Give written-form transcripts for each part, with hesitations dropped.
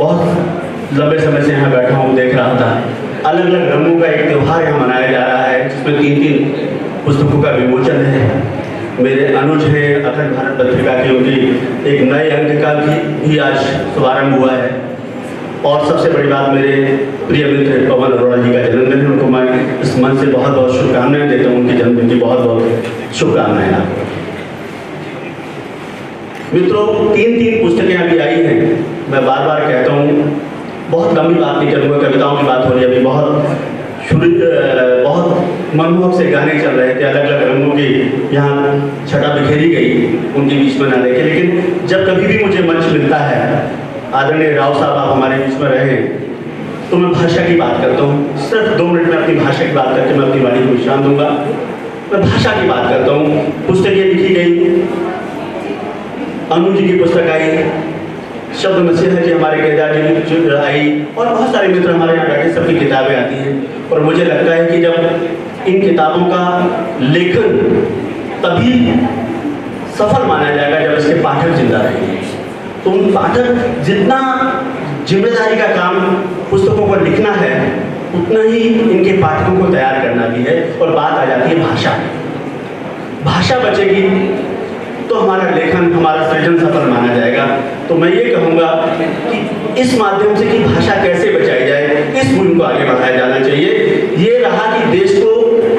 बहुत लंबे समय से यहाँ बैठा हूँ, देख रहा था अलग अलग रंगों का एक त्यौहार यहाँ मनाया जा रहा है, जिसमें 3 पुस्तकों का विमोचन है। मेरे अनुज हैं अखंड भारत पत्रिका के, उनकी एक नए अंक का भी आज शुभारंभ हुआ है। और सबसे बड़ी बात, मेरे प्रिय मित्र पवन अरोड़ा जी का जन्मदिन है, उनको मैं इस मन से बहुत बहुत शुभकामनाएं देता हूँ। उनके जन्मदिन की बहुत बहुत शुभकामनाएं आपको। मित्रों, 3 पुस्तकें अभी आई हैं। मैं बार बार कहता हूँ, बहुत लंबी बात नहीं करूँगा, कविताओं की बात हो रही है। अभी बहुत मनमोहक से गाने चल रहे थे, अलग अलग रंगों की यहाँ छटा बिखेरी गई, उनके बीच में ना देखे। लेकिन जब कभी भी मुझे मंच मिलता है, आदरणीय राव साहब आप हमारे बीच में रहे, तो मैं भाषा की बात करता हूँ। सिर्फ 2 मिनट में अपनी भाषा की बात करके मैं अपनी वाणी को विश्राम दूंगा। मैं भाषा की बात करता हूँ। पुस्तकें लिखी गई, अनुज जी की पुस्तक आई, शब्द मसीहा जी हमारे केदार जी आई, और बहुत सारे मित्र हमारे यहाँ बैठे, सबकी किताबें आती हैं। और मुझे लगता है कि जब इन किताबों का लेखन तभी सफल माना जाएगा जब इसके पाठक जिंदा रहेंगे। तो उन पाठक, जितना जिम्मेदारी का काम पुस्तकों को लिखना है, उतना ही इनके पाठकों को तैयार करना भी है। और बात आ जाती है भाषा। भाषा बचेगी तो हमारा लेखन, हमारा सृजन सफल माना जाएगा। तो मैं ये कहूँगा कि इस माध्यम से कि भाषा कैसे बचाई जाए, इस मुहिम को आगे बढ़ाया जाना चाहिए। ये रहा कि देश को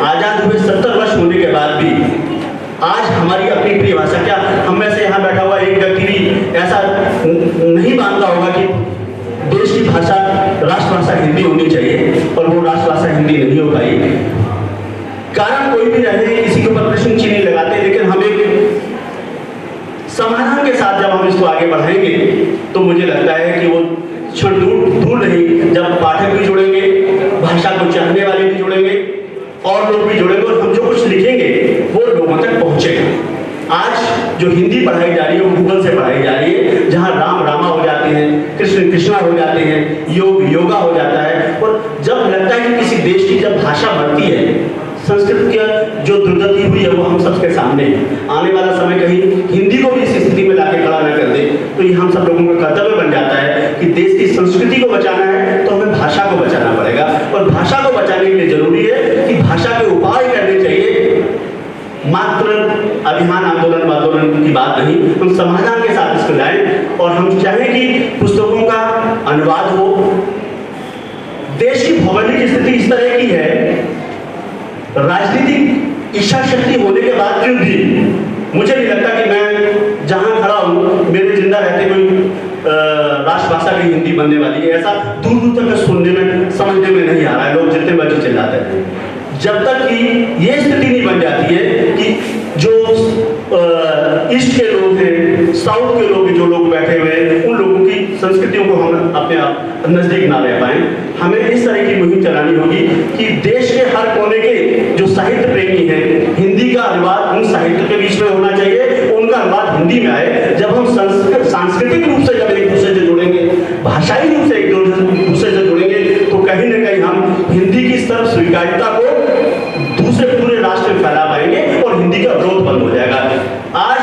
आज़ाद हुए 70 वर्ष होने के बाद भी आज हमारी अपनी प्रिय भाषा, क्या हम में से यहाँ बैठा हुआ एक व्यक्ति भी ऐसा नहीं मानता होगा कि देश की भाषा, राष्ट्रभाषा हिंदी होनी चाहिए, और वो राष्ट्रभाषा हिंदी नहीं हो पाई। कारण कोई भी रहे, किसी के ऊपर प्रश्न चिन्ह नहीं लगाते, लेकिन हम एक समाधान के साथ जब हम इसको आगे बढ़ाएंगे तो मुझे लगता है कि वो क्षण दूर नहीं, जब पाठक भी जुड़ेंगे, भाषा को चाहने वाले भी जुड़ेंगे, और लोग भी जुड़ेंगे, और हम जो कुछ लिखेंगे वो लोगों तक पहुंचेगा। आज जो हिंदी पढ़ाई जा रही है वो गूगल से पढ़ाई जा रही है, जहां राम रामा हो जाते हैं, कृष्ण कृष्णा हो जाते हैं, योग योगा हो जाता है। और जब लगता है कि किसी देश की जब भाषा बढ़ती है, संस्कृत की जो दुर्गति हुई है वो हम सबके सामने है। आने वाला समय कहीं हिंदी को भी इस स्थिति में लाके खड़ा न कर दे, तो ये हम सब लोगों का कर्तव्य बन जाता है कि देश की संस्कृति को बचाना है तो हमें भाषा को बचाना पड़ेगा। और भाषा को बचाने के लिए जरूरी है कि भाषा के उपाय करने चाहिए। मात्र अभियान, आंदोलन की बात नहीं, हम समाधान के साथ इसको लाएं। और हम चाहें कि पुस्तकों का अनुवाद हो। देश की भौगोलिक स्थिति इस तरह की है, राजनीतिक इच्छा शक्ति होने के बावजूद भी मुझे नहीं लगता कि मैं जहां खड़ा हूं मेरे जिंदा रहते कोई राष्ट्रभाषा की हिंदी बनने वाली है। ऐसा दूर दूर तक सुनने में, समझने में नहीं आ रहा है। लोग जितने मर्जी चिल्लाते हैं, जब तक कि ये स्थिति नहीं बन जाती है कि जो ईस्ट के लोग हैं, साउथ के लोग, जो लोग बैठे हुए हैं, उन लोगों की संस्कृतियों को हम अपने आप नजदीक ना ले पाए। हमें इस तरह की मुहिम चलानी होगी कि देश के हर कोने के जो साहित्य प्रेमी हैं, हिंदी का अनुवाद उन साहित्य के बीच में होना चाहिए, उनका अनुवाद हिंदी में आए। जब हम सांस्कृतिक रूप से जब एक दूसरे से जुड़ेंगे, भाषाई रूप से एक दूसरे से जुड़ेंगे, तो कहीं ना कहीं हम हिंदी की तरफ स्वीकार्यता को दूसरे पूरे राष्ट्र में फैला पाएंगे और हिंदी का विरोध बंद हो जाएगा। आज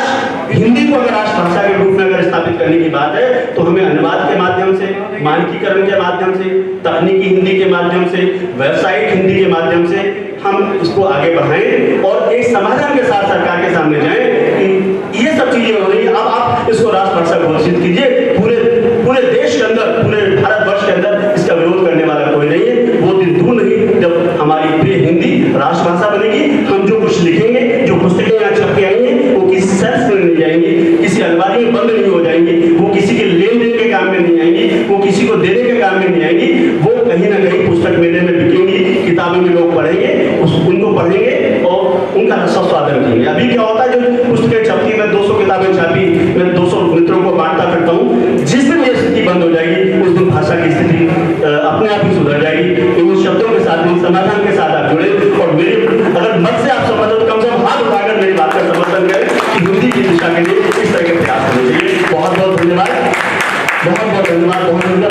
हिंदी को अगर राष्ट्रभाषा के रूप में अगर स्थापित करने की बात है, तो हमें अनुवाद के माध्यम से, मानकीकरण के माध्यम से, तकनीकी हिंदी के माध्यम से, वेबसाइट हिंदी के माध्यम से हम इसको आगे बढ़ाएं और एक समाधान के साथ सरकार के सामने जाएं कि ये सब चीजें हो रही है। अब आप इसको राष्ट्रभाषा घोषित कीजिए। पूरे देश के अंदर, पूरे भारतवर्ष के अंदर इसका विरोध करने वाला कोई नहीं है। वो दिन दूर नहीं जब हमारी प्रिय हिंदी राष्ट्रभाषा बनेगी। हम जो कुछ लिखेंगे, जो पुस्तकें यहाँ छप के आई हैं, वो किसी सेल्स में नहीं जाएंगी, किसी अलमारी में बंद नहीं हो जाएंगी, वो किसी के लेन देन के काम में नहीं आएंगी, वो किसी को देने के काम में नहीं आएंगी। वो कहीं ना कहीं पुस्तक मेले में बिकेंगी, किताबें में लोग पढ़ेंगे, उनको पढ़ेंगे और उनका स्वागत करेंगे। अभी क्या होता है, जो पुस्तकें छपती, मैं 200 किताबें छापी, मैं 200 मित्रों को बांटता फिरता हूँ। जिस दिन ये स्थिति बंद हो जाएगी, उस दिन भाषा की स्थिति अपने आप ही सुधर जाएगी। इन शब्दों के साथ, इन समाधान के साथ आप जुड़े और मेरे अगर मत से आप समझो तो कम से कम हाथ उठाकर मेरी बात का समर्थन करें कि हिंदी की दिशा के लिए इस तरह के प्रयास होने चाहिए। बहुत बहुत धन्यवाद, बहुत बहुत धन्यवाद, बहुत धन्यवाद।